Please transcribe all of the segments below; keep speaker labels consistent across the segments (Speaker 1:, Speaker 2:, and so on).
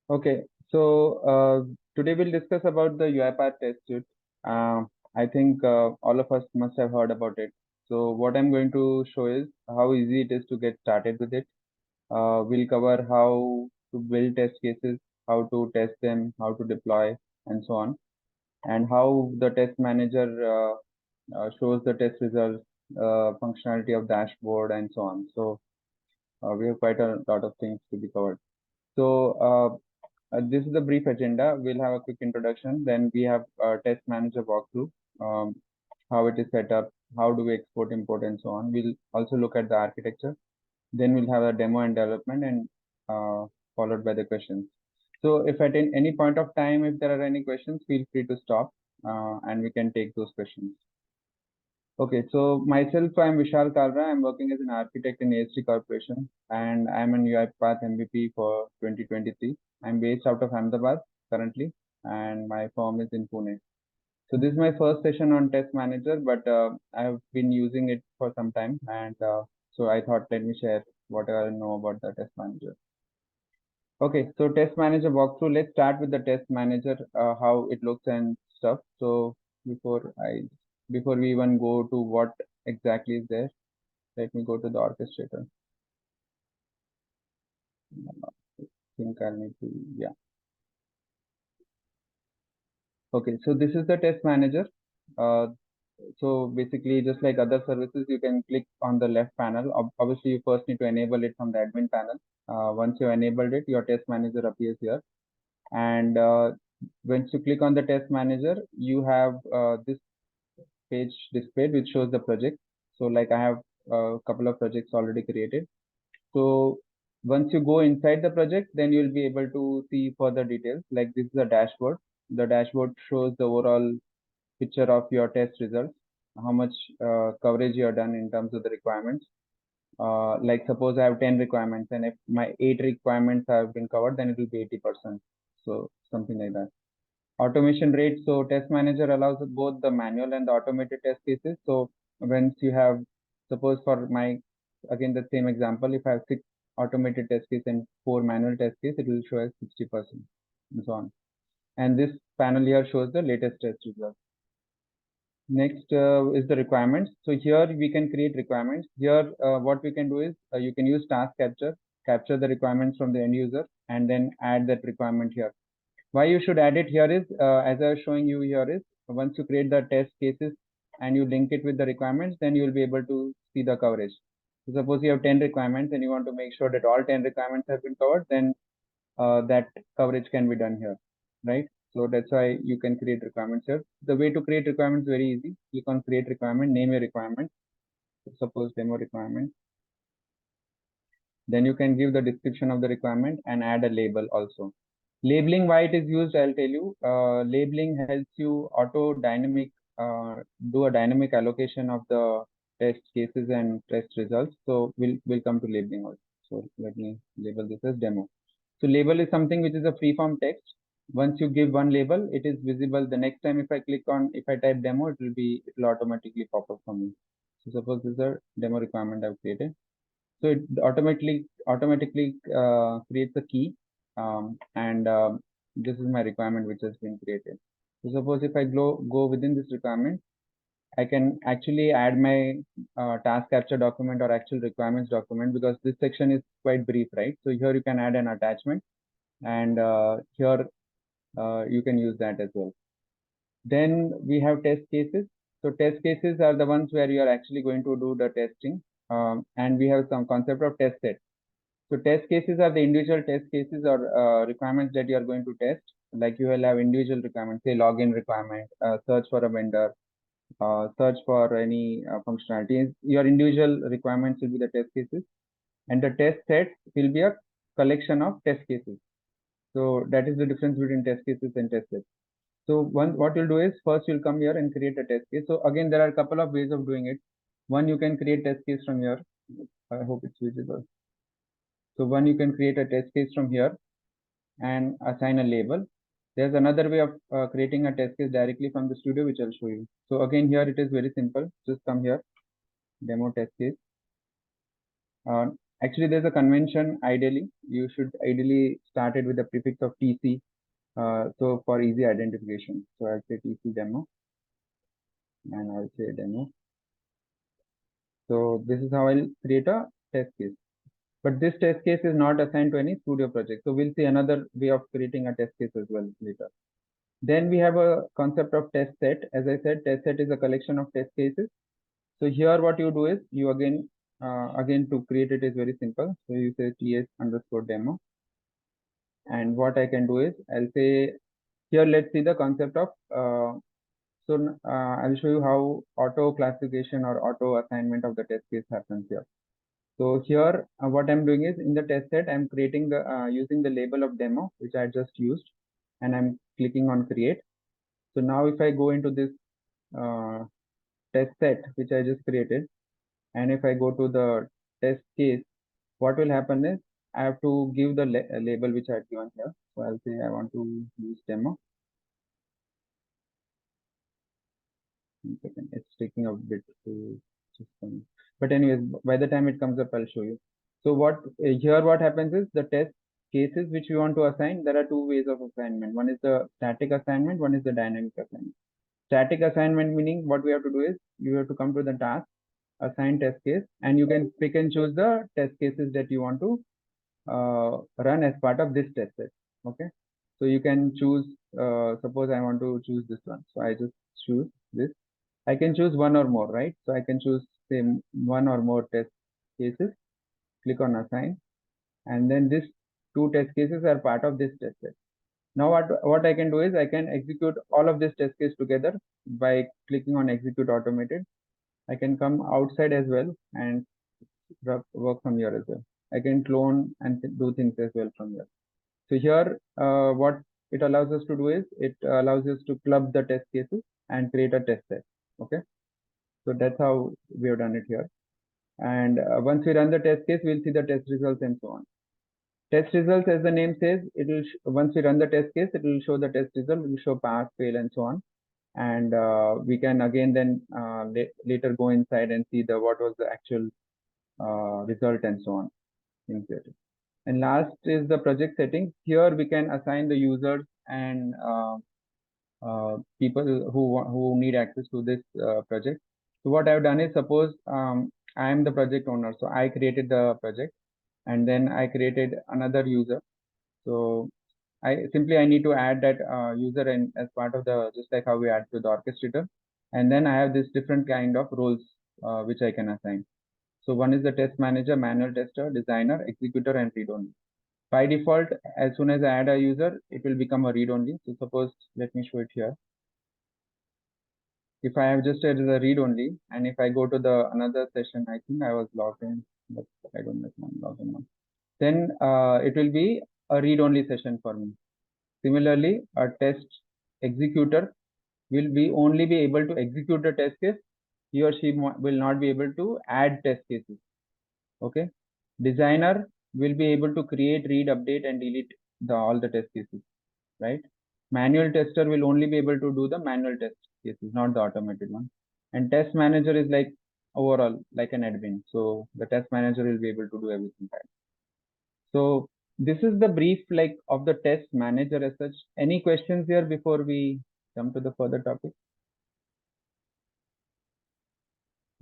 Speaker 1: Okay, so today we'll discuss about the UiPath Test Suite. I think all of us must have heard about it. So what I'm going to show is how easy it is to get started with it. We'll cover how to build test cases, how to test them, how to deploy, and so on, and how the test manager shows the test results, functionality of dashboard, and so on. So we have quite a lot of things to be covered. So this is a brief agenda. We'll have a quick introduction. Then we have a test manager walkthrough, um, how it is set up, how do we export, import, and so on. We'll also look at the architecture. Then we'll have a demo and development, and followed by the questions. So if at any point of time, if there are any questions, feel free to stop, and we can take those questions. Okay, so myself, I'm Vishal Kalra. I'm working as an architect in AST Corporation, and I'm an UiPath MVP for 2023. I'm based out of Ahmedabad currently, and my firm is in Pune. So this is my first session on Test Manager, but I've been using it for some time, and so I thought let me share whatever I know about the Test Manager. Okay, so Test Manager walkthrough. Let's start with the Test Manager, how it looks and stuff. So before I before we even go to what exactly is there, let me go to the orchestrator. I think I need to, yeah. Okay, so this is the test manager. Uh, so basically, just like other services, you can click on the left panel. Obviously, you first need to enable it from the admin panel. Once you enabled it, your test manager appears here. And once you click on the test manager, you have this page displayed, which shows the project. So like I have a couple of projects already created. So once you go inside the project, then you'll be able to see further details. Like this is a dashboard. The dashboard shows the overall picture of your test results, how much coverage you have done in terms of the requirements. Like suppose I have 10 requirements, and if my 8 requirements have been covered, then it will be 80%. So something like that. Automation rate. So test manager allows both the manual and the automated test cases. So once you have, suppose for my, again, the same example, if I have 6 automated test case and 4 manual test case, it will show as 60% and so on. And this panel here shows the latest test results. Next is the requirements. So here we can create requirements. Here, what we can do is you can use task capture the requirements from the end user, and then add that requirement here. Why you should add it here is, as I was showing you here is, once you create the test cases and you link it with the requirements, then you will be able to see the coverage. So suppose you have 10 requirements and you want to make sure that all 10 requirements have been covered, then that coverage can be done here, right? So that's why you can create requirements here. The way to create requirements is very easy. Click on create requirement, name your requirement. Suppose demo requirement. Then you can give the description of the requirement and add a label also. Labeling, why it is used, I'll tell you. Labeling helps you do a dynamic allocation of the test cases and test results. So we'll come to labeling also. So let me label this as demo. So label is something which is a free form text. Once you give one label, it is visible. The next time if I type demo, it will automatically pop up for me. So suppose this is a demo requirement I've created. So it automatically creates a key, and this is my requirement which has been created. So suppose if I go within this requirement, I can actually add my task capture document or actual requirements document, because this section is quite brief, right? So here you can add an attachment, and here you can use that as well. Then we have test cases. So test cases are the ones where you are actually going to do the testing, and we have some concept of test set. So test cases are the individual test cases or requirements that you are going to test. Like you will have individual requirements, say login requirement, search for a vendor, search for any functionality. Your individual requirements will be the test cases, and the test sets will be a collection of test cases. So that is the difference between test cases and test sets. So what you'll do is first you'll come here and create a test case. So again, there are a couple of ways of doing it. One, you can create test case from here. I hope it's visible. So one, you can create a test case from here and assign a label. There's another way of creating a test case directly from the studio, which I'll show you. So again, here it is very simple. Just come here, demo test case. Actually, there's a convention. Ideally, you should ideally start it with the prefix of TC. So for easy identification. So I'll say TC demo and I'll say demo. So this is how I'll create a test case. But this test case is not assigned to any studio project. So we'll see another way of creating a test case as well later. Then we have a concept of test set. As I said, test set is a collection of test cases. So here what you do is you again to create it is very simple. So you say ts underscore demo. And what I can do is I'll say here, let's see the concept of, I'll show you how auto classification or auto assignment of the test case happens here. So here, what I'm doing is in the test set, I'm creating the, using the label of demo, which I just used, and I'm clicking on create. So now if I go into this test set, which I just created, and if I go to the test case, what will happen is I have to give the label which I have given here. So I'll say I want to use demo. 1 second, it's taking a bit to system. But anyways, by the time it comes up, I'll show you. So what happens is the test cases which we want to assign, there are two ways of assignment. One is the static assignment, one is the dynamic assignment. Static assignment meaning what we have to do is you have to come to the task, assign test case, and you can pick and choose the test cases that you want to run as part of this test set. Okay. So you can choose, suppose I want to choose this one. So I just choose this. I can choose one or more, right? So I can choose say one or more test cases, click on assign, and then this two test cases are part of this test set. Now what I can do is I can execute all of this test case together by clicking on execute automated. I can come outside as well and work from here as well. I can clone and do things as well from here. So here, what it allows us to do is it allows us to club the test cases and create a test set. Okay. So that's how we have done it here. And once we run the test case, we'll see the test results and so on. Test results, as the name says, it will once we run the test case, it will show the test result, it will show pass, fail, and so on. And we can again then later go inside and see what was the actual result and so on. And last is the project settings. Here we can assign the users and people who need access to this project. So what I've done is suppose I am the project owner. So I created the project and then I created another user. So I need to add that user and as part of the, just like how we add to the orchestrator. And then I have this different kind of roles which I can assign. So one is the test manager, manual tester, designer, executor, and read only. By default, as soon as I add a user, it will become a read only. So suppose, let me show it here. If I have just added a read only, and if I go to the another session, I think I was logged in, but I don't know if I'm logged in now. Then it will be a read only session for me. Similarly, a test executor will only be able to execute the test case. He or she will not be able to add test cases. Okay. Designer will be able to create, read, update, and delete all the test cases, right? Manual tester will only be able to do the manual test cases, not the automated one. And test manager is like overall like an admin. So the test manager will be able to do everything. Right? So this is the brief like of the test manager as such. Any questions here before we come to the further topic?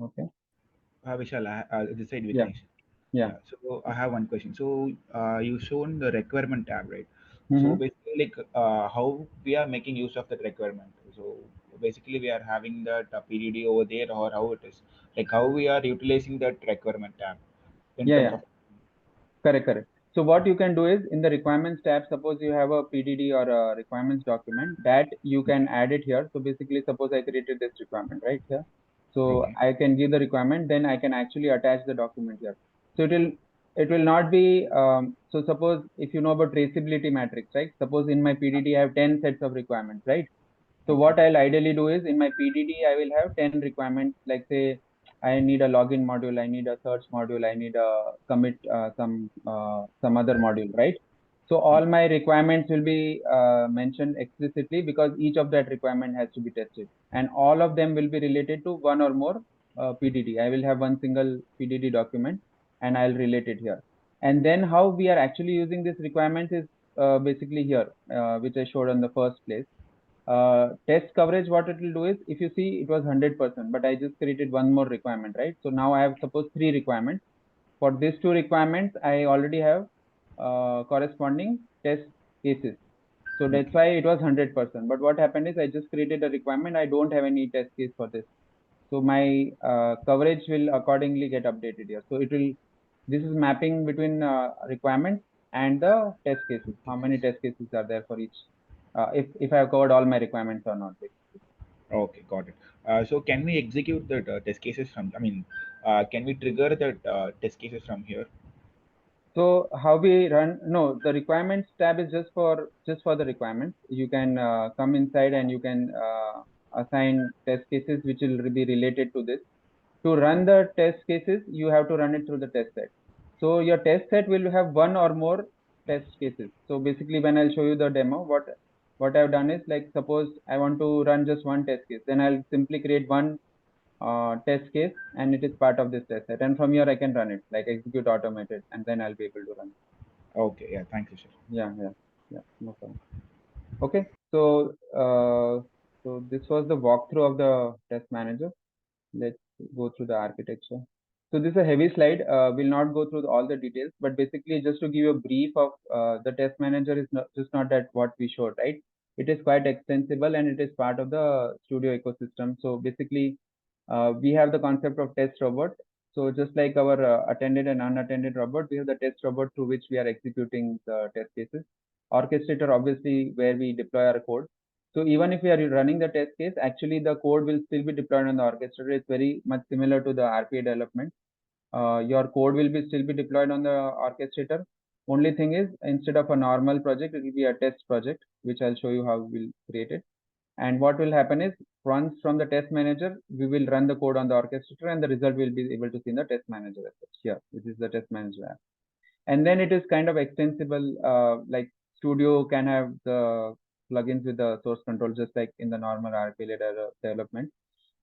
Speaker 1: Okay.
Speaker 2: Vishal, this side
Speaker 1: Yeah.
Speaker 2: Vignesh.
Speaker 1: Yeah.
Speaker 2: Yeah. So I have one question. So you shown the requirement tab, right? So
Speaker 1: Mm-hmm.
Speaker 2: basically, like how we are making use of that requirement. So basically, we are having that PDD over there, or how it is, like how we are utilizing that requirement tab in
Speaker 1: Yeah.
Speaker 2: terms
Speaker 1: Yeah.
Speaker 2: of.
Speaker 1: Correct, correct. So what you can do is in the requirements tab, suppose you have a PDD or a requirements document that you can add it here. So basically, suppose I created this requirement right here. So
Speaker 2: Okay.
Speaker 1: I can give the requirement, then I can actually attach the document here. So it will not be, so suppose if you know about traceability matrix, right? Suppose in my PDD, I have 10 sets of requirements, right? So
Speaker 2: Okay.
Speaker 1: what I'll ideally do is in my PDD, I will have 10 requirements. Like say, I need a login module, I need a search module, I need a commit some other module, right? So all my requirements will be mentioned explicitly because each of that requirement has to be tested, and all of them will be related to one or more PDD. I will have one single PDD document, and I'll relate it here. And then how we are actually using this requirement is basically here, which I showed on the first place. Test coverage, what it will do is, if you see, it was 100%, but I just created one more requirement, right? So now I have suppose three requirements. For these two requirements, I already have corresponding test cases. So that's
Speaker 2: Okay.
Speaker 1: why it was 100%. But what happened is I just created a requirement. I don't have any test case for this. So my coverage will accordingly get updated here. So it will, this is mapping between requirements and the test cases. How many
Speaker 2: Cases.
Speaker 1: test cases are there for each? If I have covered all my requirements or not.
Speaker 2: Okay, got it. So can we execute the test cases from? I mean, can we trigger the test cases from here?
Speaker 1: So how we run? No, the requirements tab is just for the requirements. You can come inside and you can assign test cases which will be related to this. To run the test cases, you have to run it through the test set. So your test set will have one or more test cases. So basically, when I'll show you the demo, what I've done is, like, suppose I want to run just one test case, then I'll simply create one test case, and it is part of this test set. And from here, I can run it like execute automated, and then I'll be able to run it.
Speaker 2: Okay, yeah, thank you, sir.
Speaker 1: Yeah, yeah, yeah, no problem. Okay, so this was the walkthrough of the test manager. Let's go through the architecture. So this is a heavy slide. We'll not go through all the details, but basically just to give you a brief of the test manager is not just not that what we showed, right? It is quite extensible and it is part of the studio ecosystem. So basically, we have the concept of test robot. So just like our attended and unattended robot, we have the test robot through which we are executing the test cases. Orchestrator, obviously, where we deploy our code. So even if we are running the test case, actually the code will still be deployed on the orchestrator. It's very much similar to the RPA development. Your code will be still be deployed on the orchestrator. Only thing is, instead of a normal project, it will be a test project, which I'll show you how we'll create it. And what will happen is, once from the test manager, we will run the code on the orchestrator, and the result will be able to see in the test manager as such. Here, this is the test manager app. And then it is kind of extensible. Like Studio can have the plugins with the source control, just like in the normal RPA development.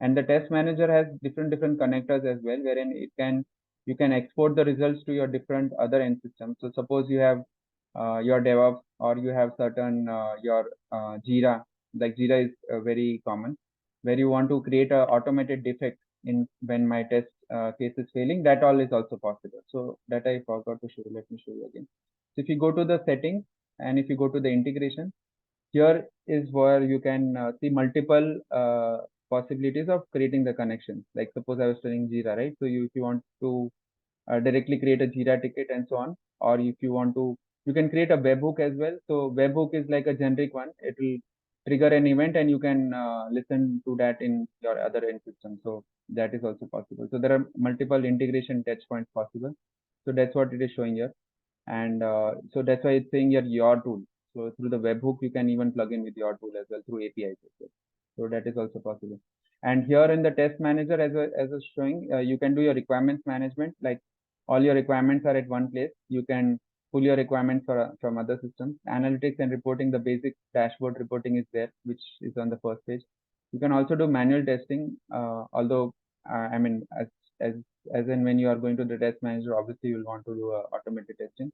Speaker 1: And the test manager has different connectors as well, wherein you can export the results to your different other end systems. So suppose you have your DevOps, or you have certain your Jira. Like Jira is very common, where you want to create a automated defect in when my test case is failing. That all is also possible. So that I forgot to show you. Let me show you again. So if you go to the settings, and if you go to the integration, here is where you can see multiple possibilities of creating the connections. Like suppose I was telling Jira, right? So if you want to directly create a Jira ticket and so on, or if you want to, you can create a webhook as well. So webhook is like a generic one. It will trigger an event, and you can listen to that in your other end system. So that is also possible. So there are multiple integration touch points possible. So that's what it is showing here. And so that's why it's saying your tool. So through the webhook, you can even plug in with your tool as well through APIs as well. So that is also possible. And here in the test manager, as I was showing, you can do your requirements management. Like all your requirements are at one place. You can pull your requirements from other systems. Analytics and reporting, the basic dashboard reporting is there, which is on the first page. You can also do manual testing, although I mean, as as in when you are going to the test manager, obviously you'll want to do automated testing,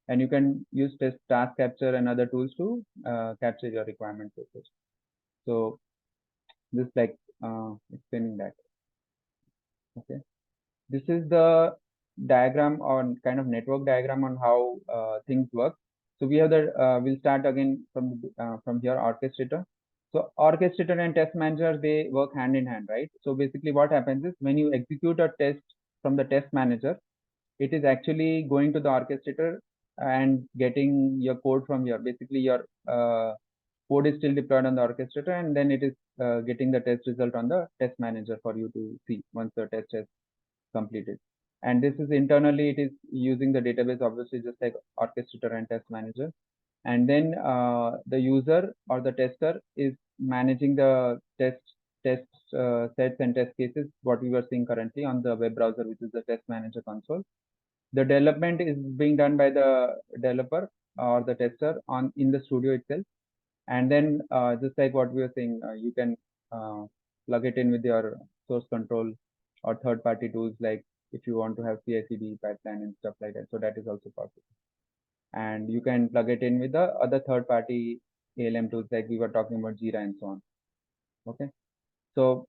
Speaker 1: and you can use test task capture and other tools to capture your requirements as such. So this like explaining that. Okay, this is the diagram on kind of network diagram on how things work. So we have the we'll start again from here, orchestrator. So orchestrator and test manager, they work hand in hand, right? So basically what happens is, when you execute a test from the test manager, it is actually going to the orchestrator and getting your code from here. Basically, your code is still deployed on the orchestrator, and then it is getting the test result on the test manager for you to see once the test has completed. And this is internally, it is using the database, obviously, just like orchestrator and test manager. And then the user or the tester is managing the test sets and test cases, what we were seeing currently on the web browser, which is the test manager console. The development is being done by the developer or the tester on in the studio itself. And then just like what we were saying, you can plug it in with your source control or third party tools like if you want to have CI/CD pipeline and stuff like that. So that is also possible. And you can plug it in with the other third-party ALM tools like we were talking about Jira and so on. Okay. So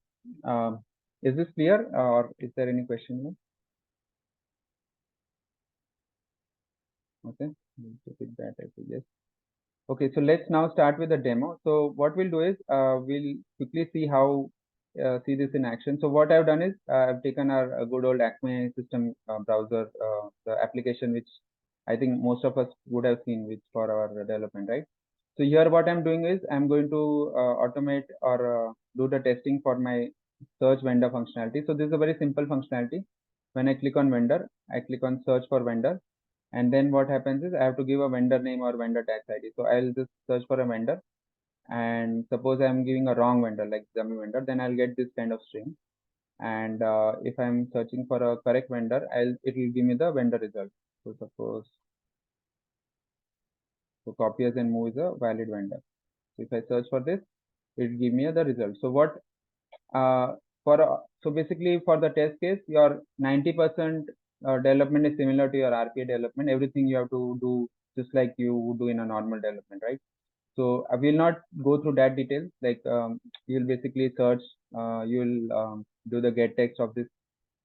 Speaker 1: is this clear or is there any question here? Okay. We'll take it that as a yes. Okay, so let's now start with the demo. So what we'll do is we'll quickly see how see this in action. So what I've done is I've taken our good old Acme system browser, the application which I think most of us would have seen which for our development, right? So here what I'm doing is I'm going to automate or do the testing for my search vendor functionality. So this is a very simple functionality. When I click on vendor, I click on search for vendor, and then what happens is I have to give a vendor name or vendor tax ID. So I'll just search for a vendor, and suppose I'm giving a wrong vendor like dummy vendor, then I'll get this kind of string. And if I'm searching for a correct vendor, it will give me the vendor result. So suppose copy as and move is a valid vendor. So if I search for this, it will give me the result. So what uh, so basically for the test case, your 90% development is similar to your RPA development. Everything you have to do just like you would do in a normal development, right? So I will not go through that details. Like you'll basically search, you'll do the get text of this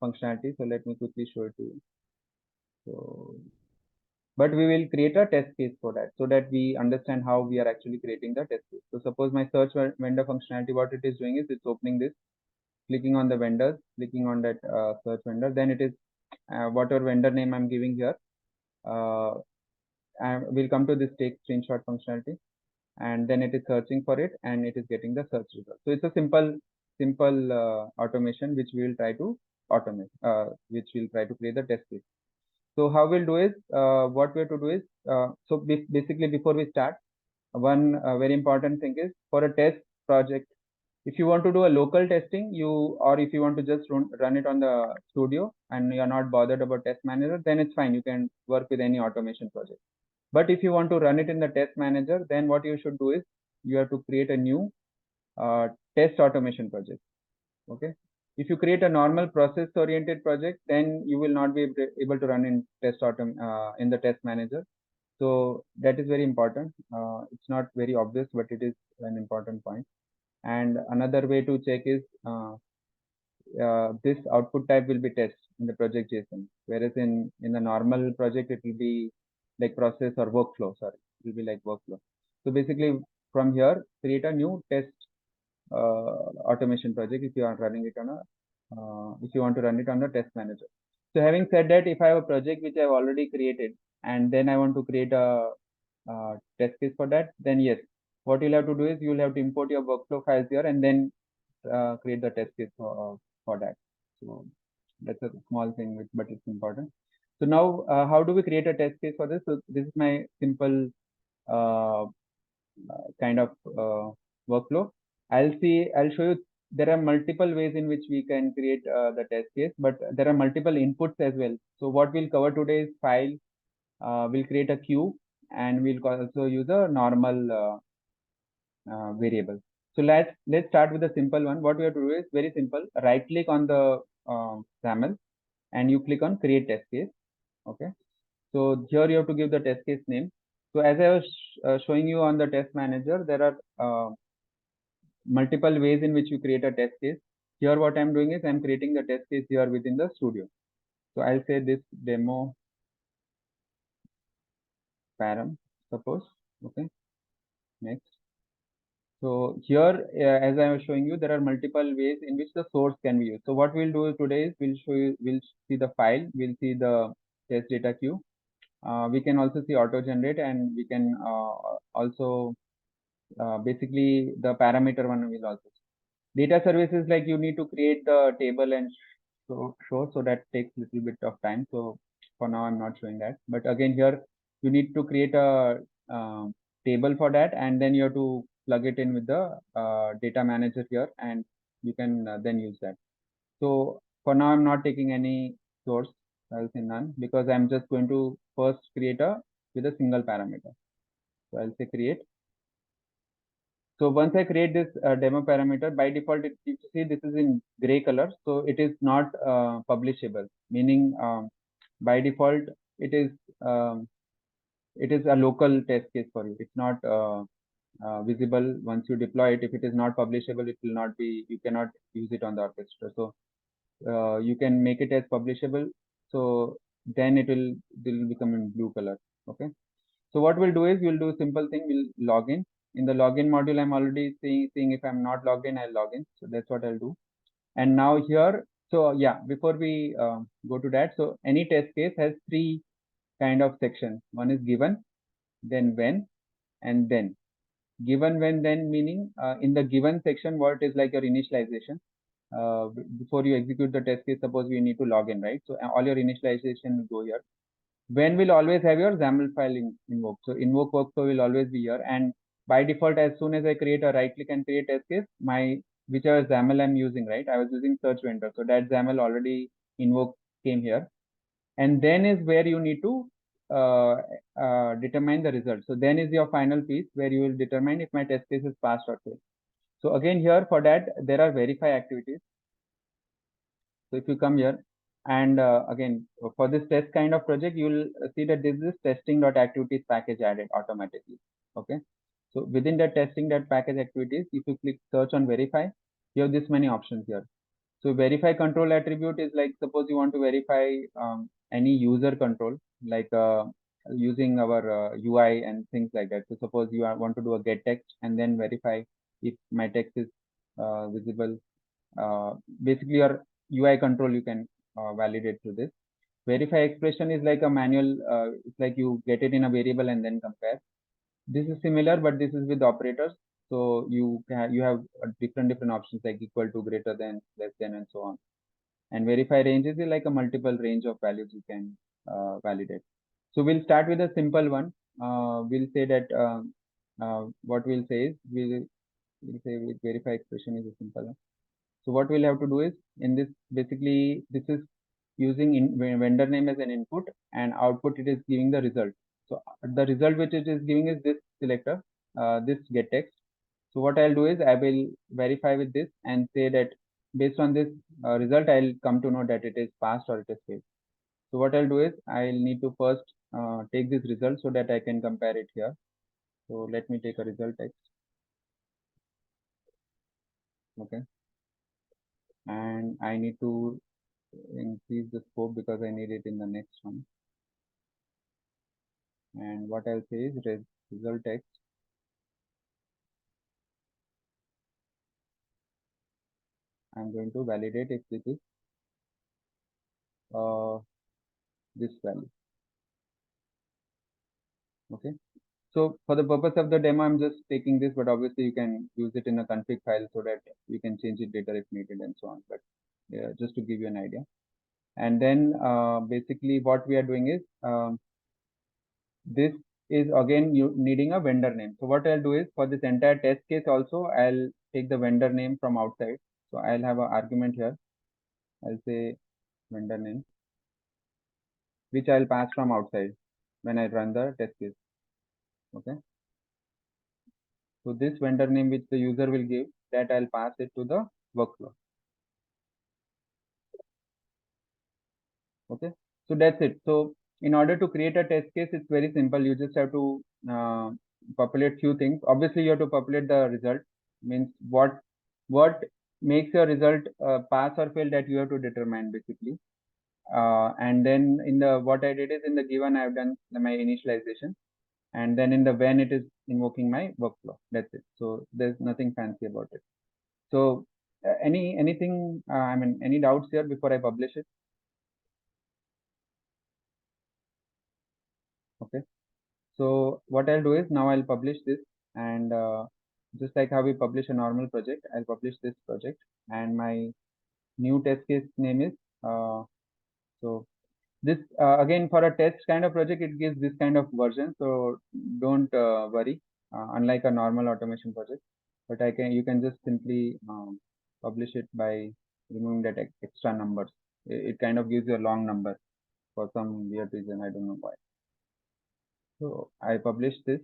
Speaker 1: functionality. So let me quickly show it to you. So, but we will create a test case for that so that we understand how we are actually creating the test case. So suppose my search vendor functionality, what it is doing is it's opening this, clicking on the vendors, clicking on that search vendor, then it is whatever vendor name I'm giving here. We'll come to this take screenshot functionality, and then it is searching for it and it is getting the search result. So it's a simple automation which we will try to automate, which we'll try to create the test case. So how we'll do is, what we have to do is, basically before we start, one very important thing is for a test project, if you want to do a local testing, or if you want to just run it on the studio and you're not bothered about test manager, then it's fine. You can work with any automation project. But if you want to run it in the test manager, then what you should do is you have to create a new uh, test automation project. Okay. If you create a normal process oriented project, then you will not be able to run in in the test manager. So that is very important. It's not very obvious, but it is an important point. And another way to check is this output type will be test in the project JSON, whereas in the normal project it will be like process or workflow. Sorry, it will be like workflow. So basically, from here, create a new test automation project if you are running it on a if you want to run it on the test manager. So having said that, if I have a project which I've already created and then I want to create a test case for that, then yes, what you'll have to do is you'll have to import your workflow files here and then create the test case for that. So that's a small thing, but it's important. So now, how do we create a test case for this? So this is my simple uh, kind of workflow. I'll show you. There are multiple ways in which we can create the test case, but there are multiple inputs as well. So what we'll cover today is file. We'll create a queue, and we'll also use a normal variable. So let's start with the simple one. What we have to do is very simple. Right click on the XAML and you click on create test case. Okay. So here you have to give the test case name. So as I was showing you on the test manager, there are multiple ways in which you create a test case. Here what I'm doing is I'm creating the test case here within the studio. So I'll say this demo param, suppose. Okay. Next. So here, as I was showing you, there are multiple ways in which the source can be used. So what we'll do today is we'll see the file, we'll see the test data queue. We can also see auto generate, and we can also basically the parameter one will also see. Data services, like you need to create the table and show, so that takes little bit of time. So for now I'm not showing that, but again here you need to create a table for that, and then you have to plug it in with the data manager here, and you can then use that. So for now I'm not taking any source, I'll say none, because I'm just going to first create with a single parameter. So I'll say create. So once I create this demo parameter, by default, if you see this is in gray color, so it is not publishable. Meaning, by default, it is um, it is a local test case for you. It's not visible once you deploy it. If it is not publishable, it will not be. You cannot use it on the orchestra. So you can make it as publishable. So then it will become in blue color. Okay. So what we'll do is we'll do a simple thing. We'll log in. In the login module, I'm already seeing if I'm not logged in, I'll log in. So that's what I'll do. And now here, so yeah, before we go to that, so any test case has three kind of sections. One is given, then when, and then. Given, when, then meaning in the given section, what is like your initialization. Before you execute the test case, suppose you need to log in, right? So all your initialization will go here. When will always have your XAML file invoked. So invoke workflow will always be here. And by default, as soon as I create a right click and create test case, my whichever XAML I'm using, right? I was using search vendor. So that XAML already invoke came here. And then is where you need to uh, determine the result. So then is your final piece where you will determine if my test case is passed or failed. So again here for that, there are verify activities. So if you come here and again for this test kind of project, you will see that this is testing.activities package added automatically. Okay. So within the testing.package activities, if you click search on verify, you have this many options here. So verify control attribute is like suppose you want to verify any user control like using our UI and things like that. So suppose you want to do a get text and then verify if my text is visible. Basically your UI control you can validate through this. Verify expression is like a manual. It's like you get it in a variable and then compare. This is similar, but this is with operators. So you have different options like equal to, greater than, less than, and so on. And verify ranges is like a multiple range of values you can validate. So we'll start with a simple one. We'll say that what we'll say is we'll say with verify expression is a simple one. So what we'll have to do is in this, basically this is using vendor name as an input and output it is giving the result. So the result which it is giving is this selector, this get text. So what I'll do is I will verify with this and say that based on this result, I'll come to know that it is passed or it is failed. So what I'll do is I'll need to first take this result so that I can compare it here. So let me take a result text. Okay. And I need to increase the scope because I need it in the next one. And what I'll say is result text. I'm going to validate if this is uh, this value. Okay. So for the purpose of the demo, I'm just taking this, but obviously you can use it in a config file so that you can change it later if needed and so on. But yeah, just to give you an idea. And then basically what we are doing is this is again you needing a vendor name. So what I'll do is for this entire test case also, I'll take the vendor name from outside. So I'll have an argument here. I'll say vendor name, which I'll pass from outside when I run the test case. Okay. So this vendor name which the user will give, that I'll pass it to the workflow. Okay. So that's it. So in order to create a test case, it's very simple. You just have to populate few things. Obviously, you have to populate the result. Means what makes your result pass or fail, that you have to determine basically. And then in the what I did is in the given I have done my initialization, and then in the when it is invoking my workflow. That's it. So there's nothing fancy about it. So anything I mean any doubts here before I publish it? Okay. So what I'll do is now I'll publish this, and just like how we publish a normal project, I'll publish this project, and my new test case name is so this again for a test kind of project it gives this kind of version, so don't worry, unlike a normal automation project. But you can just simply publish it by removing that extra numbers. It kind of gives you a long number for some weird reason, I don't know why. So I publish this.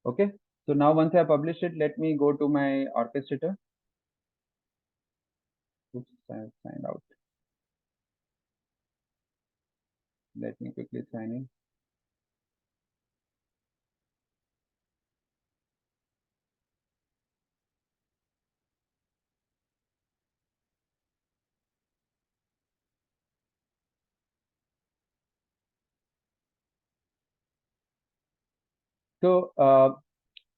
Speaker 1: Okay. So now once I publish it, let me go to my orchestrator. Oops, I signed out. Let me quickly sign in. So,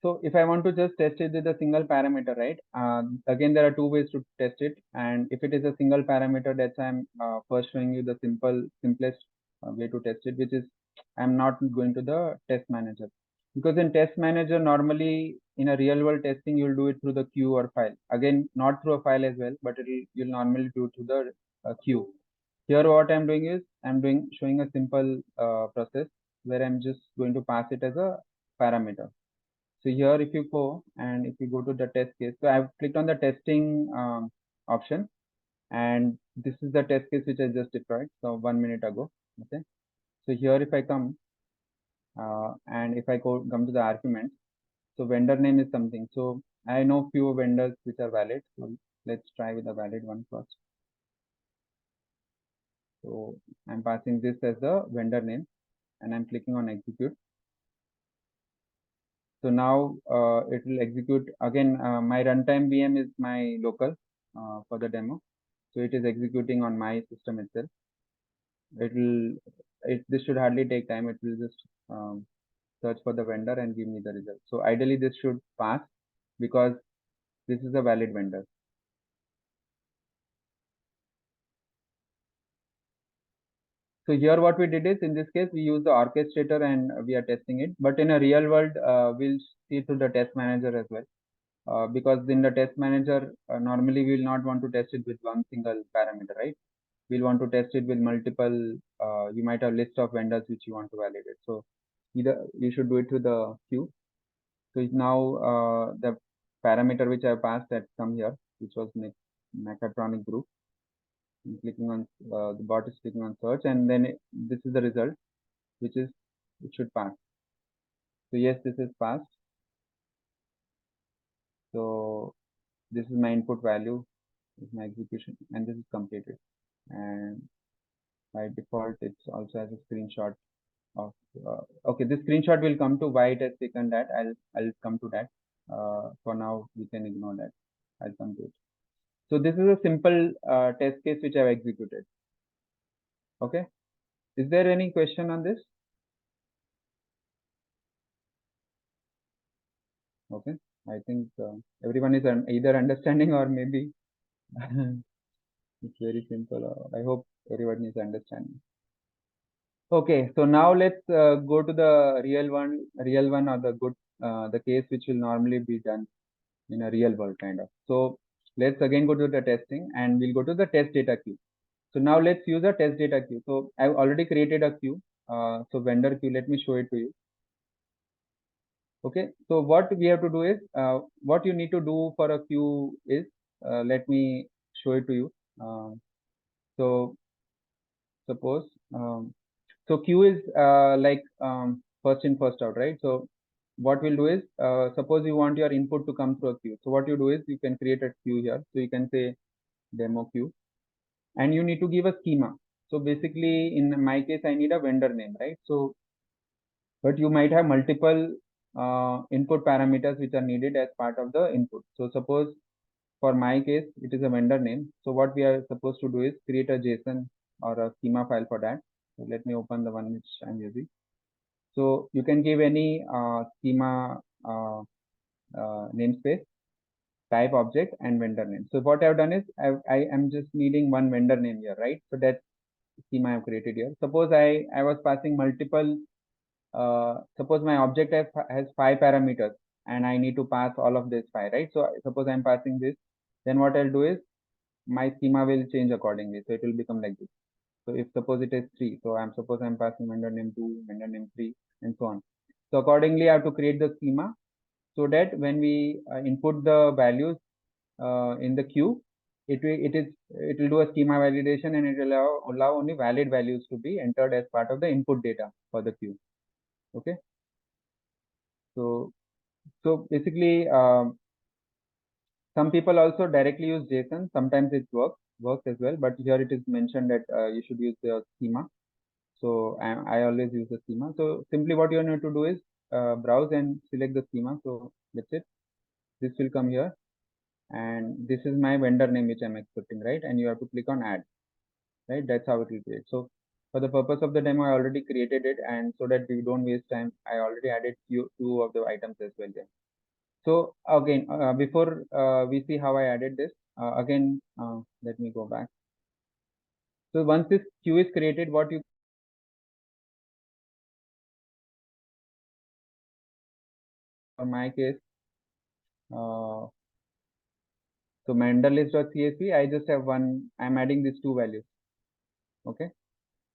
Speaker 1: so if I want to just test it with a single parameter, right? Again, there are two ways to test it. And if it is a single parameter, that's why I'm first showing you the simplest way to test it, which is I'm not going to the test manager. Because in test manager, normally in a real world testing, you'll do it through the queue or file. Again, not through a file as well, but you'll normally do it through the queue. Here, what I'm doing is showing a simple process where I'm just going to pass it as a parameter. So here, if you go and if you go to the test case, so I've clicked on the testing option, and this is the test case which I just deployed. So 1 minute ago. Okay. So here, if I come and if I come to the arguments, so vendor name is something. So I know few vendors which are valid. So let's try with the valid one first. So I'm passing this as the vendor name, and I'm clicking on execute. So now it will execute again. My runtime VM is my local for the demo. So it is executing on my system itself. This should hardly take time. It will just search for the vendor and give me the result. So ideally this should pass because this is a valid vendor. So here what we did is in this case we use the orchestrator and we are testing it. But in a real world, we'll see through the test manager as well. Because in the test manager, normally we will not want to test it with one single parameter, right? We'll want to test it with multiple. You might have list of vendors which you want to validate. So either you should do it through the queue. So now the parameter which I passed that come here, which was mechatronic group. I'm clicking on the bot is clicking on search, and then this is the result, which is it should pass. So yes, this is passed. So this is my input value, this is my execution, and this is completed. And by default, it also has a screenshot of. Okay, this screenshot will come to why it has taken that. I'll come to that. For now, we can ignore that. I'll come to it. So this is a simple test case which I've executed. Okay. Is there any question on this? Okay. I think everyone is either understanding or maybe it's very simple. I hope everyone is understanding. Okay, so now let's go to the real one or the case which will normally be done in a real world kind of. So let's again go to the testing and we'll go to the test data queue. So now let's use a test data queue. So I've already created a queue. So vendor queue, let me show it to you. Okay, so what we have to do is, what you need to do for a queue is, let me show it to you. So suppose, so queue is like first in, first out, right? So what we'll do is, suppose you want your input to come through a queue. So what you do is you can create a queue here. So you can say demo queue, and you need to give a schema. So basically, in my case, I need a vendor name, right? So, but you might have multiple input parameters which are needed as part of the input. So suppose for my case, it is a vendor name. So what we are supposed to do is create a JSON or a schema file for that. So let me open the one which I'm using. So you can give any schema namespace, type object, and vendor name. So what I've done is I am just needing one vendor name here, right? So that's schema I've created here. Suppose I was passing multiple. Suppose my object has 5 parameters and I need to pass all of this 5, right? So suppose I'm passing this, then what I'll do is my schema will change accordingly. So it will become like this. So if suppose it is 3, so I'm passing vendor name 2, vendor name 3, and so on. So accordingly, I have to create the schema so that when we input the values in the queue, it will do a schema validation and it will allow only valid values to be entered as part of the input data for the queue. Okay. So So basically, some people also directly use JSON. Sometimes it works as well, but here it is mentioned that you should use the schema. So I always use the schema. So simply what you need to do is browse and select the schema. So that's it. This will come here, and this is my vendor name which I'm expecting, right? And you have to click on add, right? That's how it will create. So for the purpose of the demo, I already created it, and so that we don't waste time, I already added two of the items as well there. So again, before we see how I added this, let me go back. So once this queue is created, what you, for my case, uh, so menderlist.csv, I just have one, I'm adding these two values. Okay.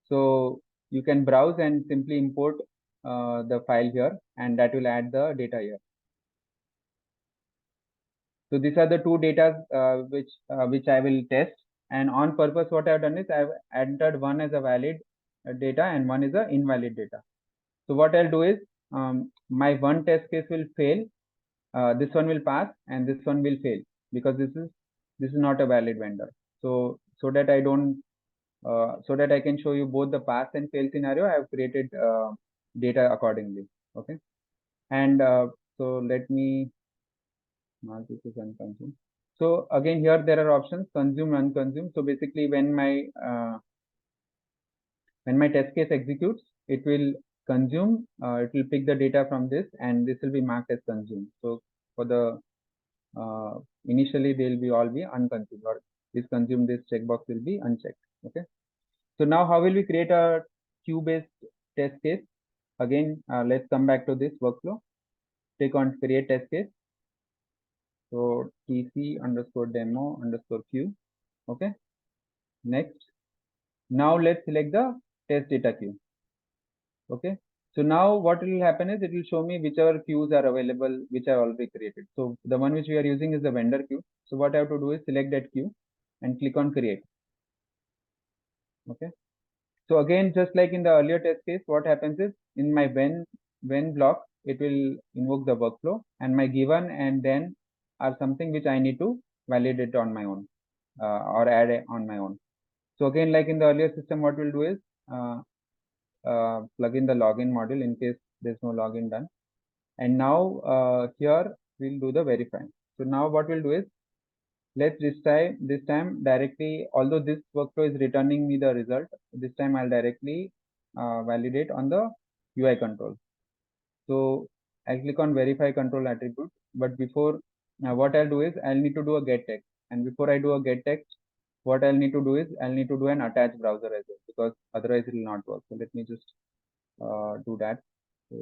Speaker 1: So you can browse and simply import the file here, and that will add the data here. So these are the two data which I will test. And on purpose, what I've done is I've entered one as a valid data and one is a invalid data. So what I'll do is my one test case will fail, this one will pass, and this one will fail because this is not a valid vendor. So that I don't so that I can show you both the pass and fail scenario, I have created data accordingly. Okay, and so let me mark this as unconsumed. So again, here there are options: consume, unconsumed. So basically, when my test case executes, it will consume, it will pick the data from this, and this will be marked as consumed. So for the initially they'll be all be unconsumed, or this consume, this checkbox will be unchecked. Okay. So now how will we create a queue-based test case? Again, let's come back to this workflow. Click on create test case. So tc underscore demo underscore queue. Okay. Next. Now let's select the test data queue. Okay. So now what will happen is it will show me whichever queues are available, which I already created. So the one which we are using is the vendor queue. So what I have to do is select that queue and click on create. Okay. So again, just like in the earlier test case, what happens is in my when block, it will invoke the workflow, and my given and then are something which I need to validate on my own or add on my own. So again, like in the earlier system, what we'll do is plug in the login module in case there's no login done. And now here we'll do the verify. So now what we'll do is let's this time directly, although this workflow is returning me the result, this time I'll directly validate on the UI control. So I'll click on verify control attribute, but before what I'll do is I'll need to do a get text, and before I do a get text, what I'll need to do is I'll need to do an attach browser as well, because otherwise it will not work. So let me just do that. So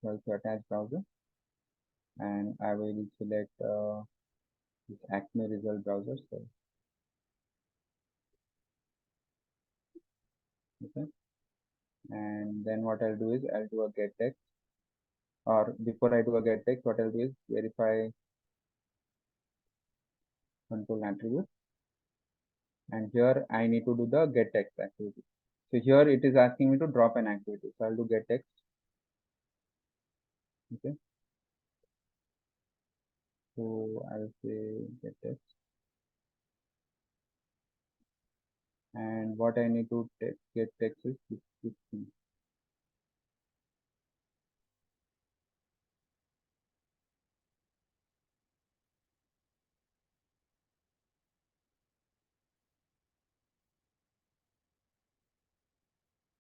Speaker 1: also attach browser, and I will select this Acme result browser. So okay, and then what I'll do is I'll do a get text, or before I do a get text, what I'll do is verify control attribute, and here I need to do the get text activity. So here it is asking me to drop an activity, so I'll do get text. Okay, so I'll say get text, and what I need to get text is this thing.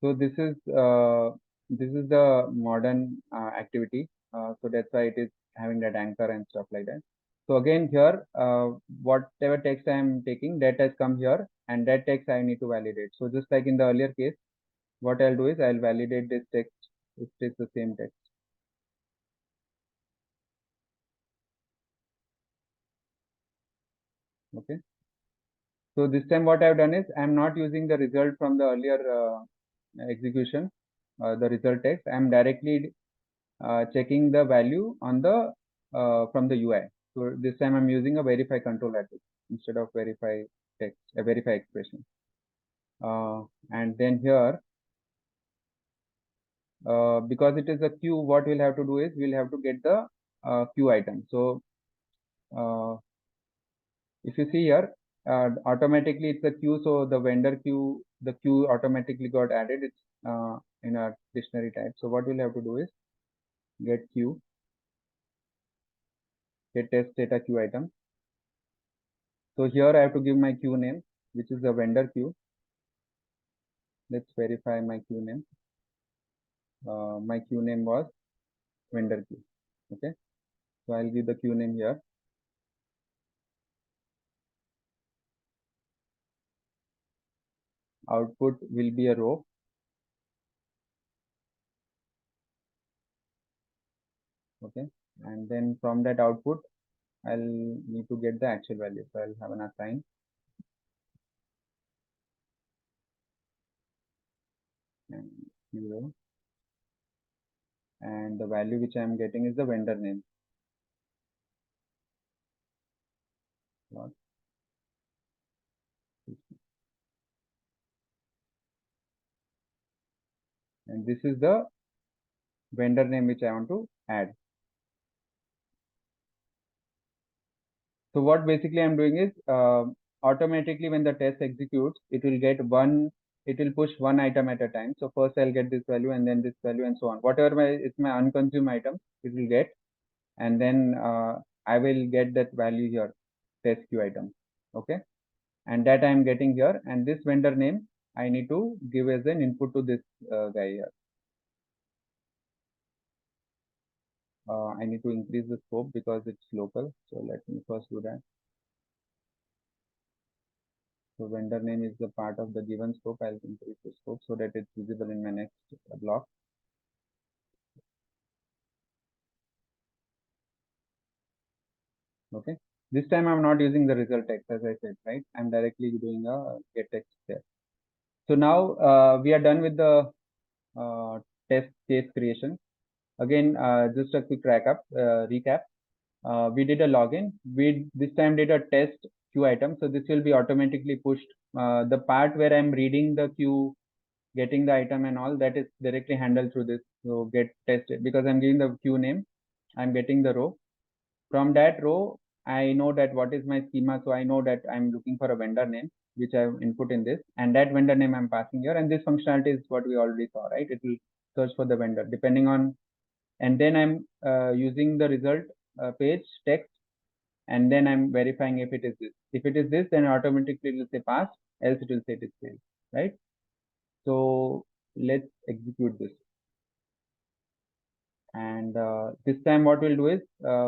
Speaker 1: So this is the modern activity. So that's why it is having that anchor and stuff like that. So again here, whatever text I am taking, that has come here, and that text I need to validate. So just like in the earlier case, what I'll do is I'll validate this text if it's the same text. Okay. So this time what I've done is I'm not using the result from the earlier execution, the result text. I'm directly checking the value on the from the UI. So this time I'm using a verify control attribute instead of verify text, a verify expression. And then here because it is a queue, what we'll have to do is we'll have to get the queue item. So if you see here, automatically it's a queue, so the vendor queue, the queue automatically got added. It's in our dictionary type. So what we'll have to do is get queue, get test data queue item. So here I have to give my queue name, which is the vendor queue. Let's verify my queue name. My queue name was vendor queue. Okay, so I'll give the queue name here. Output will be a row. Okay, and then from that output I'll need to get the actual value. So I'll have an assign and 0, and the value which I'm getting is the vendor name. And this is the vendor name which I want to add. So what basically I'm doing is automatically when the test executes, it will get one, it will push one item at a time. So first I'll get this value and then this value and so on. Whatever is my unconsumed item, it will get, and then I will get that value here, test queue item. Okay, and that I'm getting here, and this vendor name I need to give as an input to this guy here. I need to increase the scope because it's local. So let me first do that. So vendor name is the part of the given scope. I'll increase the scope so that it's visible in my next block. Okay. This time I'm not using the result text as I said, right? I'm directly doing a get text there. So now we are done with the test case creation. Again, just a quick recap. We did a login. We this time did a test queue item. So this will be automatically pushed. The part where I'm reading the queue, getting the item and all, that is directly handled through this. So get tested because I'm giving the queue name. I'm getting the row. From that row, I know that what is my schema. So I know that I'm looking for a vendor name, which I've input in this, and that vendor name I'm passing here. And this functionality is what we already saw, right? It will search for the vendor depending on, and then I'm using the result page text, and then I'm verifying if it is this. If it is this, then automatically it will say pass, else it will say it is failed, right? So let's execute this. And this time what we'll do is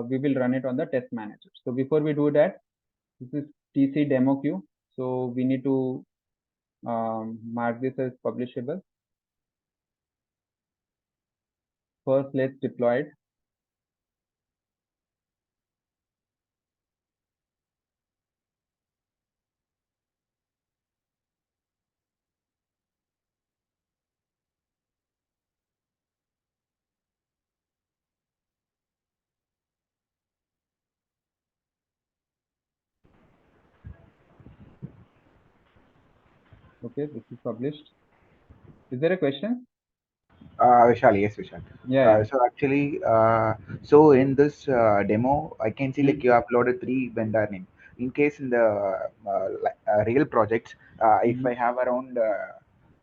Speaker 1: we will run it on the test manager. So before we do that, this is TC demo queue. So we need to mark this as publishable. First, let's deploy it. Okay, this is published. Is there a question?
Speaker 2: Vishal, yes, Vishal.
Speaker 1: Yeah, yeah.
Speaker 2: So actually, so in this demo, I can see like
Speaker 1: Hmm.
Speaker 2: you uploaded three vendor name. In case in the real projects, if
Speaker 1: Hmm.
Speaker 2: I have around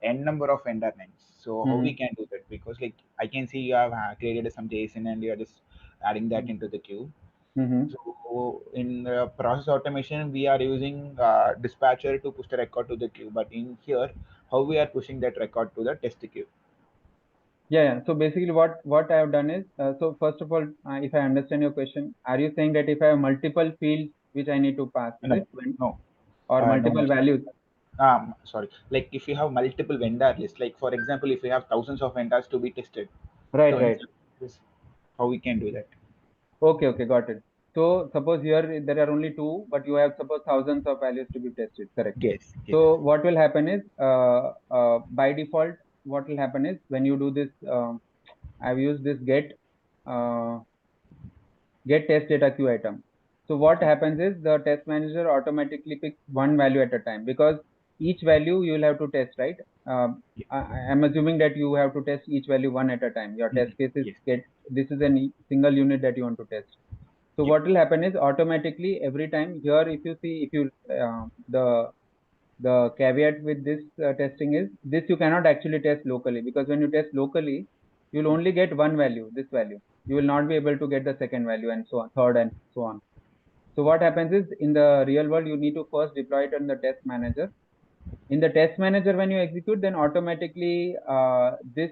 Speaker 2: n number of vendor names, so how we
Speaker 1: Hmm.
Speaker 2: can do that? Because like I can see you have created some JSON and you are just adding that
Speaker 1: Hmm.
Speaker 2: into the queue.
Speaker 1: Hmm.
Speaker 2: So in process automation, we are using dispatcher to push the record to the queue. But in here, how we are pushing that record to the test queue?
Speaker 1: Yeah, yeah. So basically, what I have done is, so first of all, if I understand your question, are you saying that if I have multiple fields which I need to pass, is it
Speaker 2: No, no,
Speaker 1: or
Speaker 2: no.
Speaker 1: multiple values?
Speaker 2: Sorry. Like if you have multiple vendor lists, like for example, if you have thousands of vendors to be tested,
Speaker 1: Right,
Speaker 2: so in
Speaker 1: right.
Speaker 2: such cases, how we can do that?
Speaker 1: Okay, okay, got it. So suppose here there are only two, but you have suppose thousands of values to be tested. Correct.
Speaker 2: Yes, yes.
Speaker 1: So what will happen is, by default, what will happen is when you do this, I've used this uh, get test data queue item. So what
Speaker 2: Okay.
Speaker 1: happens is the test manager automatically picks one value at a time because each value you will have to test, right?
Speaker 2: Yeah.
Speaker 1: I'm assuming that you have to test each value one at a time. Your test cases
Speaker 2: Yes.
Speaker 1: get, this is a single unit that you want to test. So
Speaker 2: Yep.
Speaker 1: what will happen is automatically every time here, if you see, if you the caveat with this testing is this you cannot actually test locally, because when you test locally, you'll only get one value, this value. You will not be able to get the second value and so on, third and so on. So what happens is in the real world, you need to first deploy it in the test manager. In the test manager, when you execute, then automatically this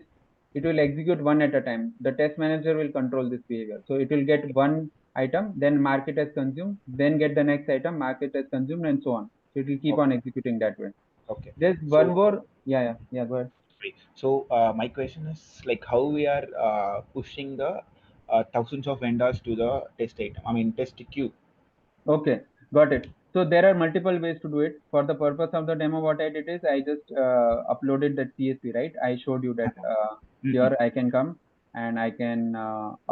Speaker 1: it will execute one at a time. The test manager will control this behavior. So it will get one item, then mark it as consumed, then get the next item, mark it as consumed, and so on. So it will keep on
Speaker 2: Okay.
Speaker 1: executing that way.
Speaker 2: Okay.
Speaker 1: There's one
Speaker 2: So,
Speaker 1: more. Yeah. Go ahead.
Speaker 2: right. So, my question is like how we are pushing the thousands of vendors to the test item. I mean, test queue.
Speaker 1: Okay, got it. So there are multiple ways to do it. For the purpose of the demo, what I did is I just uploaded the CSV, right? I showed you that
Speaker 2: Mm-hmm.
Speaker 1: here I can come and I can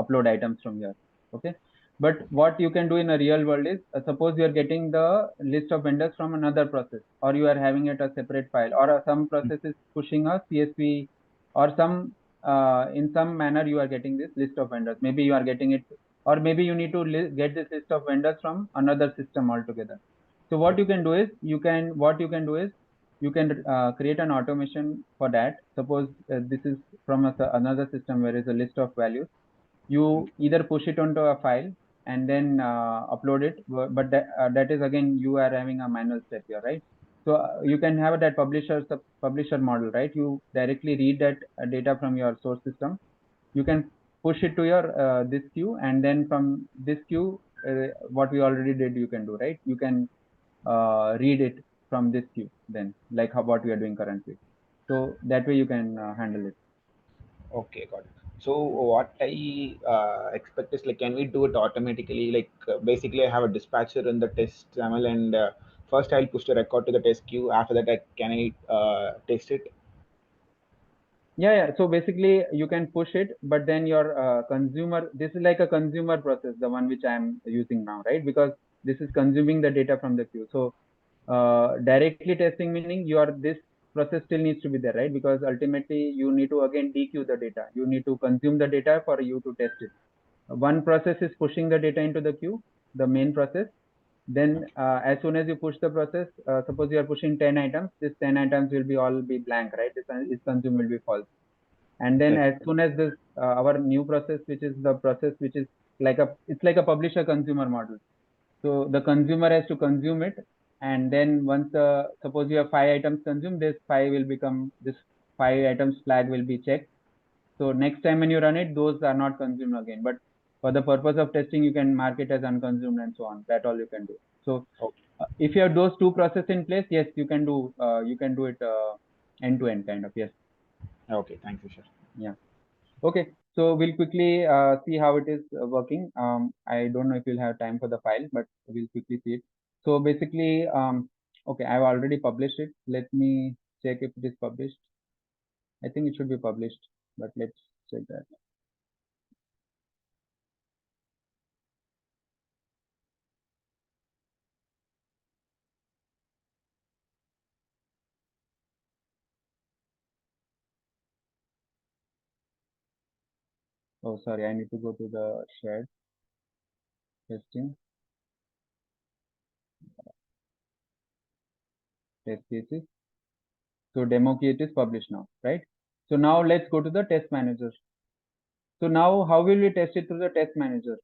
Speaker 1: upload items from here. Okay. But what you can do in a real world is suppose you are getting the list of vendors from another process, or you are having it a separate file, or some process is pushing a CSV, or some in some manner you are getting this list of vendors. Maybe you are getting it, or maybe you need to get this list of vendors from another system altogether. So what you can do is you can create an automation for that. Suppose this is from another system where is a list of values. You either push it onto a file and then upload it, but that is again you are having a manual step here, right? So you can have that publisher model, right? You directly read that data from your source system. You can push it to your this queue, and then from this queue, what we already did you can do, right? You can read it from this queue, then like what we are doing currently. So that way you can handle it.
Speaker 2: Okay, got it. So what I expect is like, can we do it automatically? Like basically, I have a dispatcher in the test channel, and first I'll push the record to the test queue. After that, I test it.
Speaker 1: Yeah. So basically you can push it, but then your consumer, this is like a consumer process, the one which I'm using now, right? Because this is consuming the data from the queue. So directly testing meaning your this process still needs to be there, right? Because ultimately you need to again dequeue the data. You need to consume the data for you to test it. One process is pushing the data into the queue, the main process. Then
Speaker 2: Okay.
Speaker 1: as soon as you push the process, suppose you are pushing 10 items, this 10 items will be all be blank, right? This consume will be false. And then
Speaker 2: Right.
Speaker 1: as soon as this our new process, which is the process which is like a, it's like a publisher consumer model. So the consumer has to consume it, and then once the, suppose you have 5 items consumed, this 5 will become, this 5 items flag will be checked. So next time when you run it, those are not consumed again. But for the purpose of testing, you can mark it as unconsumed and so on. That all you can do. So
Speaker 2: Okay.
Speaker 1: if you have those two processes in place, yes, you can do it end to end kind of. Yes.
Speaker 2: Okay. Thanks, Vishal.
Speaker 1: Yeah. Okay. So we'll quickly see how it is working. I don't know if you'll have time for the file, but we'll quickly see it. So basically, okay, I've already published it. Let me check if it is published. I think it should be published, but let's check that. Oh, sorry, I need to go to the shared testing test cases. So demo kit is published now, right? So now let's go to the test manager. So now how will we test it through the test manager?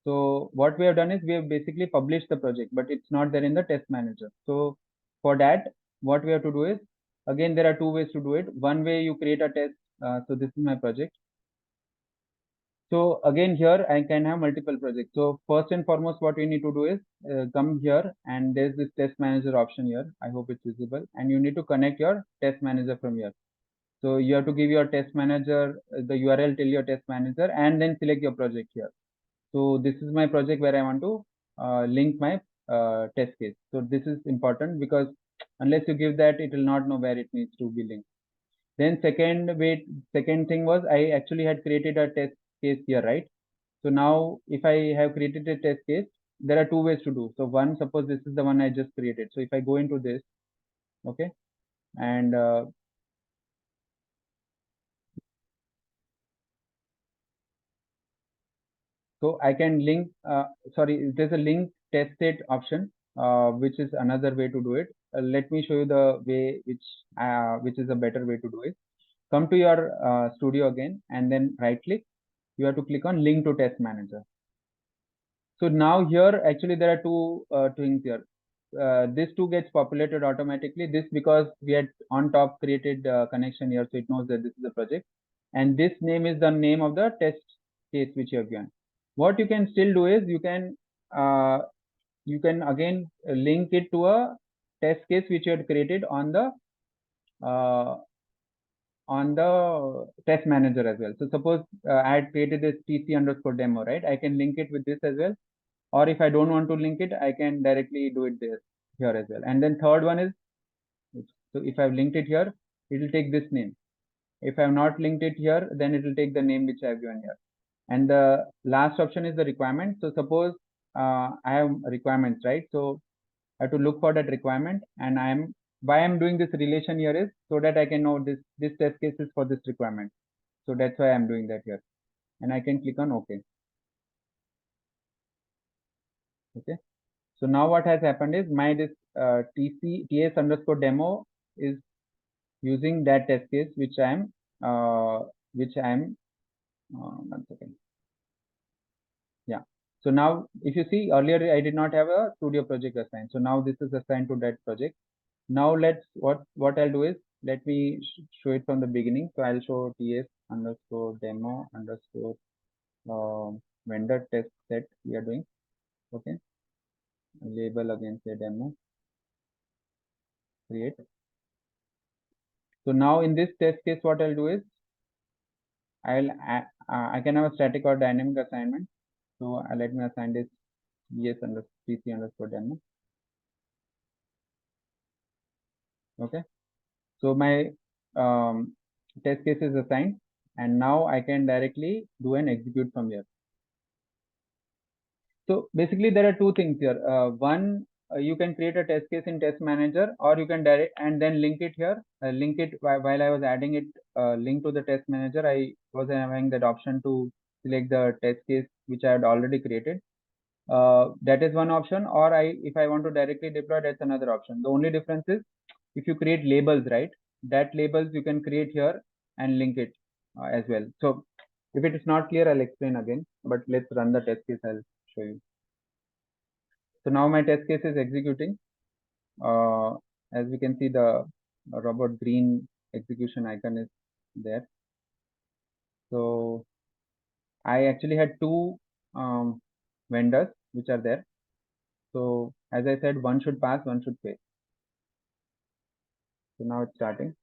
Speaker 1: So what we have done is we have basically published the project, but it's not there in the test manager. So for that, what we have to do is, again, there are two ways to do it. One way you create a test. So this is my project. So again, here I can have multiple projects. So first and foremost, what we need to do is come here, and there's this test manager option here. I hope it's visible, and you need to connect your test manager from here. So you have to give your test manager the URL, tell your test manager, and then select your project here. So this is my project where I want to link my test case. So this is important because unless you give that, it will not know where it needs to be linked. Then second thing was I actually had created a test case here, right? So now if I have created a test case, there are two ways to do. So one, suppose this is the one I just created. So if I go into this, okay. And so I can link, sorry, there's a link test state option, which is another way to do it. Let me show you the way which is a better way to do it. Come to your studio again, and then right click. You have to click on link to test manager. So now here actually there are two things here. This two gets populated automatically. This because we had on top created connection here, so it knows that this is a project. And this name is the name of the test case which you have given. What you can still do is uh, you can again link it to a test case which you had created uh, on the test manager as well. So suppose I had created this TC underscore demo, right? I can link it with this as well. Or if I don't want to link it, I can directly do it there here as well. And then third one is, so if I've linked it here, it will take this name. If I have not linked it here, then it will take the name which I have given here. And the last option is the requirement. So suppose I have requirements, right? So I have to look for that requirement, and why I'm doing this relation here is so that I can know this test case is for this requirement. So that's why I'm doing that here. And I can click on OK. Okay. So now what has happened is my this TS underscore demo is using that test case which I'm 1 second. Yeah. So now if you see earlier I did not have a studio project assigned. So now this is assigned to that project. Now let's what I'll do is let me show it from the beginning. So I'll show TS underscore demo underscore vendor test set we are doing. Okay. Label again say demo create. So now in this test case, what I'll do is I can have a static or dynamic assignment. So let me assign this yes under PC underscore demo. Okay. So my test case is assigned, and now I can directly do an execute from here. So basically, there are two things here. One, you can create a test case in Test Manager, or you can direct and then link it here. Link it while I was adding it, link to the Test Manager. I was having that option to select the test case which I had already created. That is one option. Or if I want to directly deploy, that's another option. The only difference is if you create labels, right? That labels you can create here and link it as well. So if it is not clear, I'll explain again. But let's run the test case. I'll show you. So now my test case is executing. As we can see, the robot green execution icon is there. So I actually had two vendors which are there. So as I said, one should pass, one should fail. So now it's starting.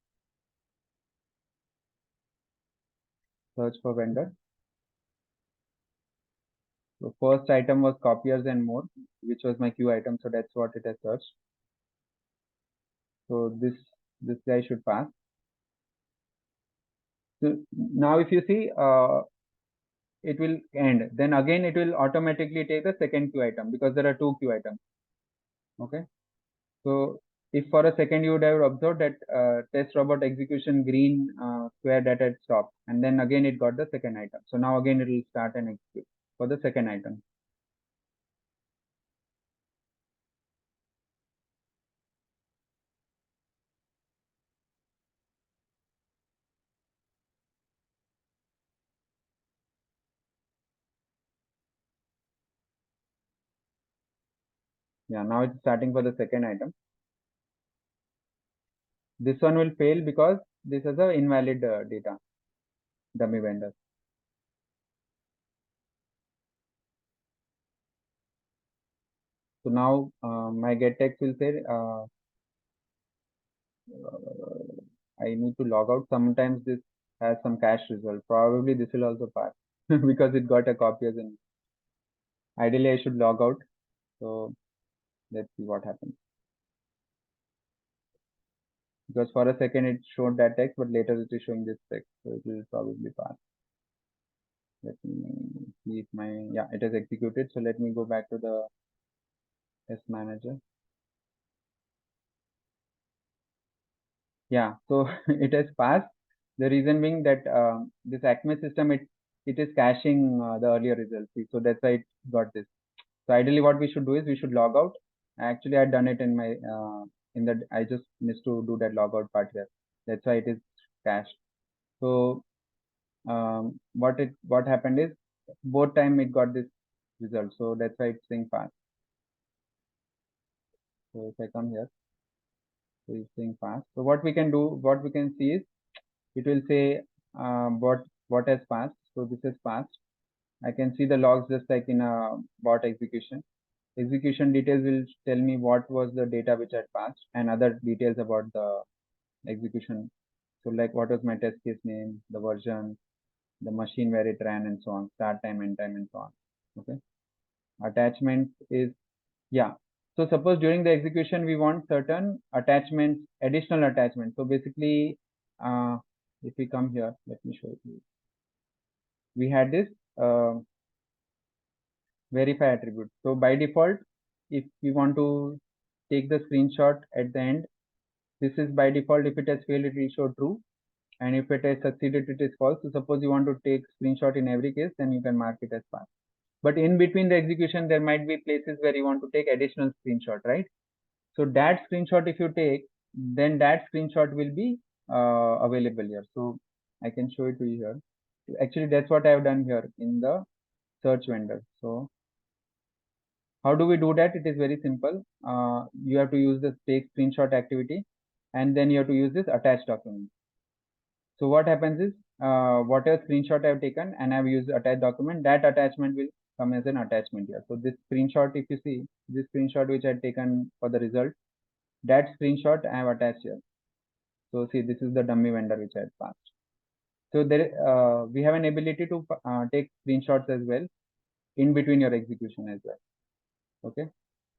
Speaker 1: Search for vendor. So first item was copiers and more, which was my queue item. So that's what it has searched. So this guy should pass. So now if you see, it will end. Then again, it will automatically take the second queue item because there are two queue items. Okay. So if for a second you would have observed that test robot execution green square that had stopped, and then again it got the second item. So now again it will start and execute for the second item. Yeah, now it's starting for the second item. This one will fail because this is a invalid data, dummy vendor. So now my get text will say I need to log out. Sometimes this has some cache result. Probably this will also pass because it got a copy as in. Ideally, I should log out. So let's see what happens. Because for a second it showed that text, but later it is showing this text. So it will probably pass. Let me see if yeah, it has executed. So let me go back to the test manager. Yeah, so it has passed. The reason being that this Acme system, it is caching the earlier results. See, so that's why it got this. So ideally, what we should do is we should log out. Actually, I'd done it in my in the I just missed to do that logout part here. That's why it is cached. So what happened is both time it got this result. So that's why it's saying pass. So if I come here, so it's saying pass. So what we can do, what we can see is it will say what has passed. So this is passed. I can see the logs just like in a bot execution. Execution details will tell me what was the data which had passed and other details about the execution. So like what was my test case name, the version, the machine where it ran and so on, start time, end time and so on. Okay. Attachment is, yeah. So suppose during the execution we want certain attachments, additional attachments. So basically, if we come here, let me show you. We had this uh, verify attribute. So by default, if we want to take the screenshot at the end, this is by default. If it has failed, it will show true, and if it has succeeded, it is false. So suppose you want to take screenshot in every case, then you can mark it as pass. But in between the execution, there might be places where you want to take additional screenshot, right? So that screenshot, if you take, then that screenshot will be available here. So I can show it to you here. Actually, that's what I have done here in the search vendor. So how do we do that? It is very simple. You have to use the take screenshot activity, and then you have to use this attach document. So what happens is, whatever screenshot I have taken and I have used attach document, that attachment will come as an attachment here. So this screenshot, if you see this screenshot which I had taken for the result, that screenshot I have attached here. So see, this is the dummy vendor which I had passed. So there, we have an ability to take screenshots as well in between your execution as well. Okay.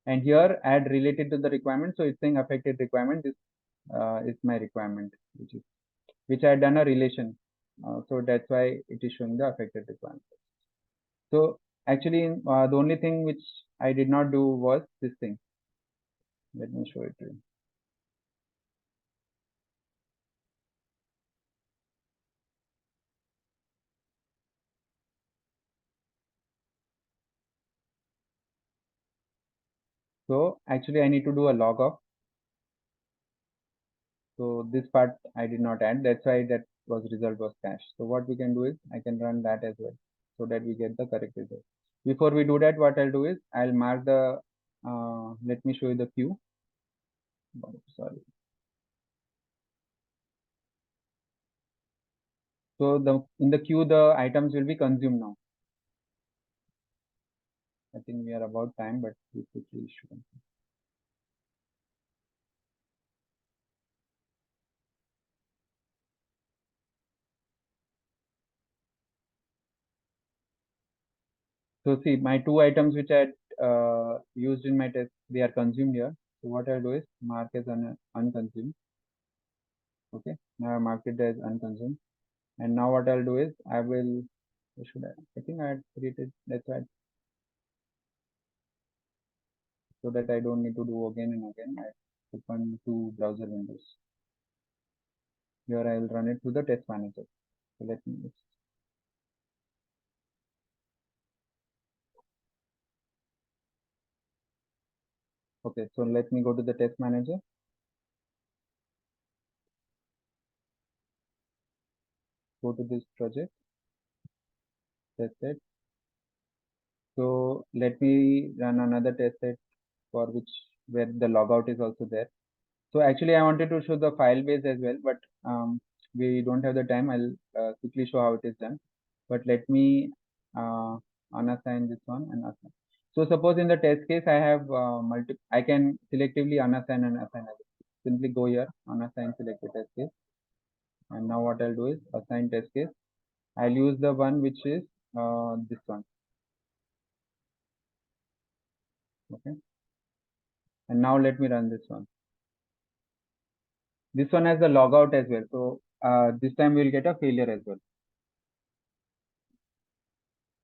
Speaker 1: And here add related to the requirement. So it's saying affected requirement. This is my requirement, which I had done a relation. So that's why it is showing the affected requirement. So actually, the only thing which I did not do was this thing. Let me show it to you. So actually, I need to do a log off. So this part I did not add. That's why that was result was cached. So what we can do is I can run that as well, so that we get the correct result. Before we do that, what I'll do is I'll mark the. Let me show you the queue. Oh, sorry. So the in the queue the items will be consumed now. I think we are about time, but we quickly should. So see, my two items which I had used in my test, they are consumed here. So what I'll do is mark as unconsumed. Okay, now I marked it as unconsumed. And now what I'll do is I will, what should I think I had created, that's right, so that I don't need to do again and again. I open two browser windows. Here I will run it through the test manager. So let me, okay, so let me go to the test manager, go to this project, test set. So let me run another test set for which where the logout is also there. So actually, I wanted to show the file base as well, but we don't have the time. I'll quickly show how it is done. But let me unassign this one and assign. So suppose in the test case, I have I can selectively unassign and assign. Simply go here, unassign, select the test case. And now what I'll do is assign test case. I'll use the one which is this one. Okay. And now let me run this one. This one has the logout as well. So this time we'll get a failure as well.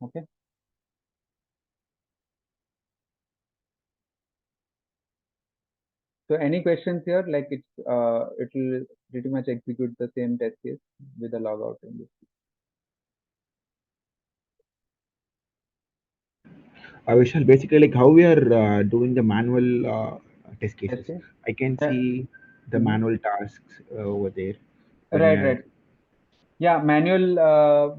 Speaker 1: Okay. So any questions here? Like it will pretty much execute the same test case with a logout in this.
Speaker 2: Vishal, basically, like how we are doing the manual test
Speaker 1: Test
Speaker 2: cases.
Speaker 1: case?
Speaker 2: I can
Speaker 1: Yeah.
Speaker 2: see the
Speaker 1: Mhm.
Speaker 2: manual tasks over there. When
Speaker 1: Right, right. Yeah, manual,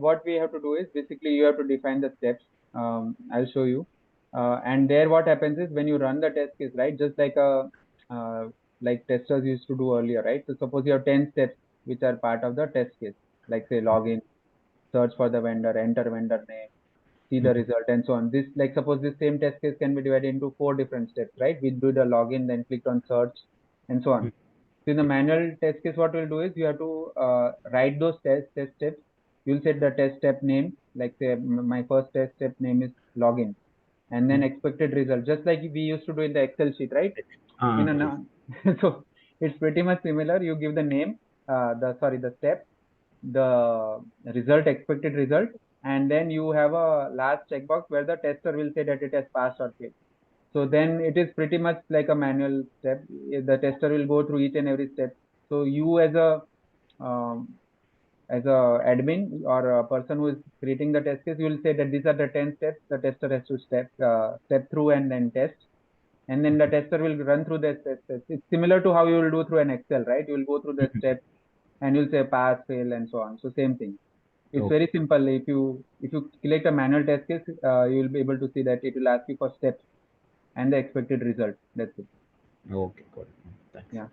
Speaker 1: what we have to do is basically you have to define the steps. I'll show you. And there what happens is when you run the test case, right? Just uh, like testers used to do earlier, right? So suppose you have 10 steps which are part of the test case, like say login, search for the vendor, enter vendor name, see the
Speaker 2: Mhm,
Speaker 1: result, and so on. This, like suppose this same test case can be divided into four different steps, right? We do the login, then click on search, and so on.
Speaker 2: mhm,
Speaker 1: So in the manual test case, what we'll do is you have to write those test steps. You'll set the test step name, like say my first test step name is login, and then
Speaker 2: mhm.
Speaker 1: expected result, just like we used to do in the Excel sheet, right? In a
Speaker 2: Yes.
Speaker 1: so it's pretty much similar. You give the name, the step, the result, expected result, and then you have a last checkbox where the tester will say that it has passed or failed. So then it is pretty much like a manual step. The tester will go through each and every step. So you um, as a admin or a person who is creating the test case, you will say that these are the 10 steps the tester has to step through and then test. And then the tester will run through the steps. It's similar to how you will do through an Excel, right? You will go through the
Speaker 2: Mhm.
Speaker 1: steps and you'll say pass, fail, and so on. So same thing. It's
Speaker 2: Okay.
Speaker 1: very simple. If you select a manual test case, you will be able to see that it will ask you for steps and the expected result. That's it.
Speaker 2: Okay. Got it. Thanks.
Speaker 1: Yeah.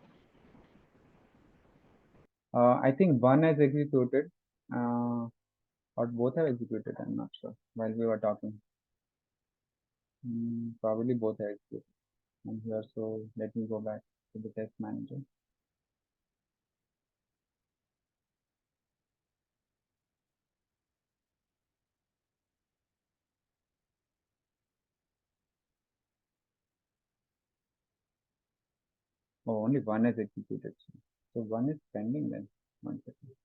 Speaker 1: I think one has executed, or both have executed. I'm not sure. While we were talking, probably both have executed. I'm here, so let me go back to the test manager. Oh, only one has executed. So one is pending then. One second.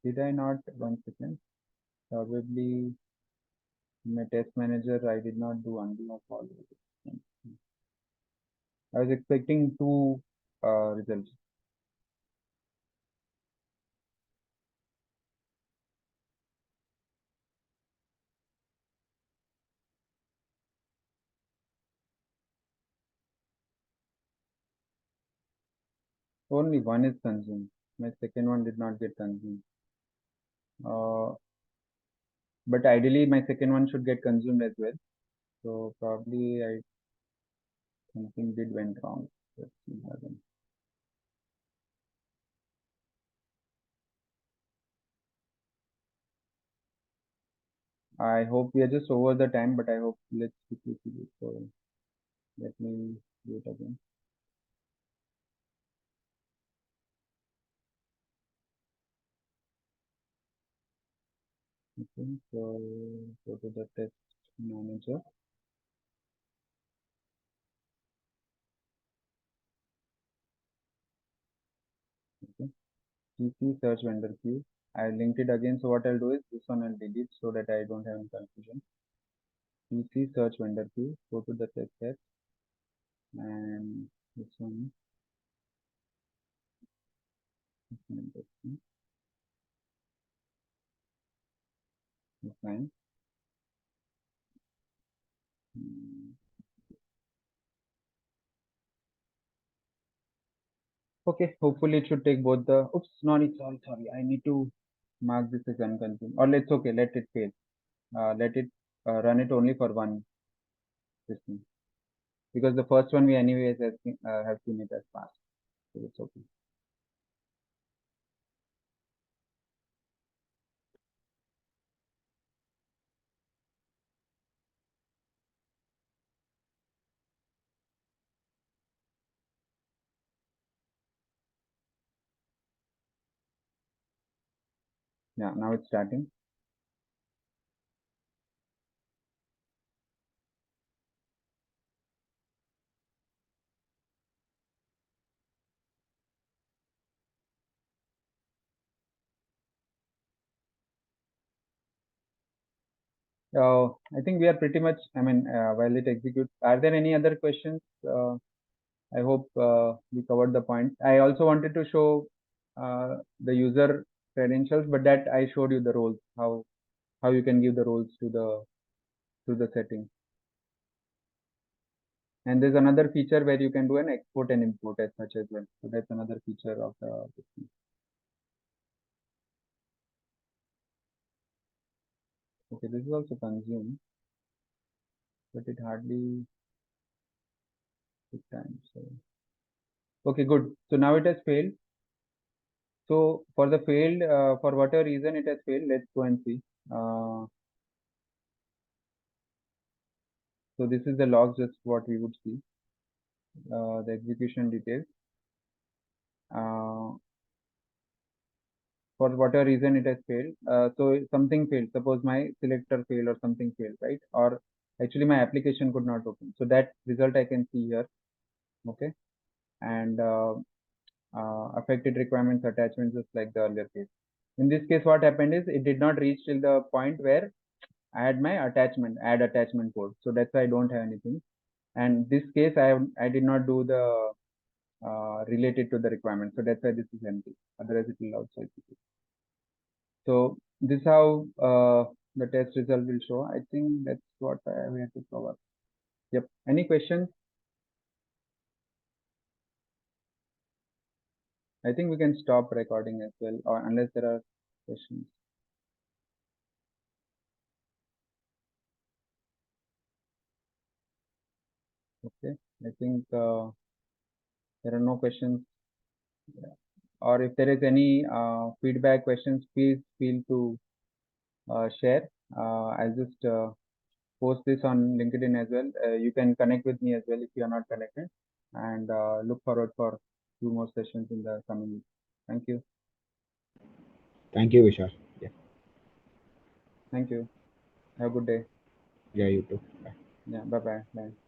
Speaker 1: Did I not? One second. Probably in my test manager, I did not do undo of all of it. I was expecting two results. Only one is consumed. My second one did not get consumed. Uh, but ideally, my second one should get consumed as well. So probably something did went wrong. Let's see what happens. I hope we are just over the time, but I hope let's quickly see this. So let me do it again. Okay, so go to the test manager. Okay, TC search vendor queue. I linked it again. So what I'll do is this one I'll delete so that I don't have any confusion. TC search vendor queue. Go to the test set and this one. This one, this one. This line. Hmm. Okay, hopefully it should take both the. Oops, sorry. I need to mark this as unconsumed. Or let's okay, let it fail. Let it run it only for one system because the first one we anyways have seen it as fast, so it's okay. Yeah, now it's starting. I think we are pretty much, I mean, while it executes, are there any other questions? I hope we covered the points. I also wanted to show the user credentials, but that I showed you the roles, how you can give the roles to the setting. And there's another feature where you can do an export and import as such as well. So that's another feature of the system. Okay, this is also consumed, but it hardly took time. So okay, good. So now it has failed. So for the failed, for whatever reason it has failed, let's go and see. So this is the log, just what we would see, the execution details. Uh, for whatever reason it has failed. So something failed. Suppose my selector failed or something failed, right? Or actually my application could not open. So that result I can see here. Okay. And affected requirements attachments just like the earlier case. In this case, what happened is it did not reach till the point where I had my attachment, add attachment code. So that's why I don't have anything. And this case, I did not do the related to the requirement. So that's why this is empty. Otherwise, it will also execute. So this is how the test result will show. I think that's what we have to cover. Yep. Any questions? I think we can stop recording as well, or unless there are questions. Okay. I think there are no questions. Or if there is any feedback questions, please feel to share. I'll just post this on LinkedIn as well. You can connect with me as well if you are not connected, and look forward for few more sessions in the coming week. Thank you.
Speaker 2: Thank you, Vishal. Yeah,
Speaker 1: Thank you. Have a good day.
Speaker 2: yeah, you too. Bye.
Speaker 1: Yeah. Bye bye. Bye.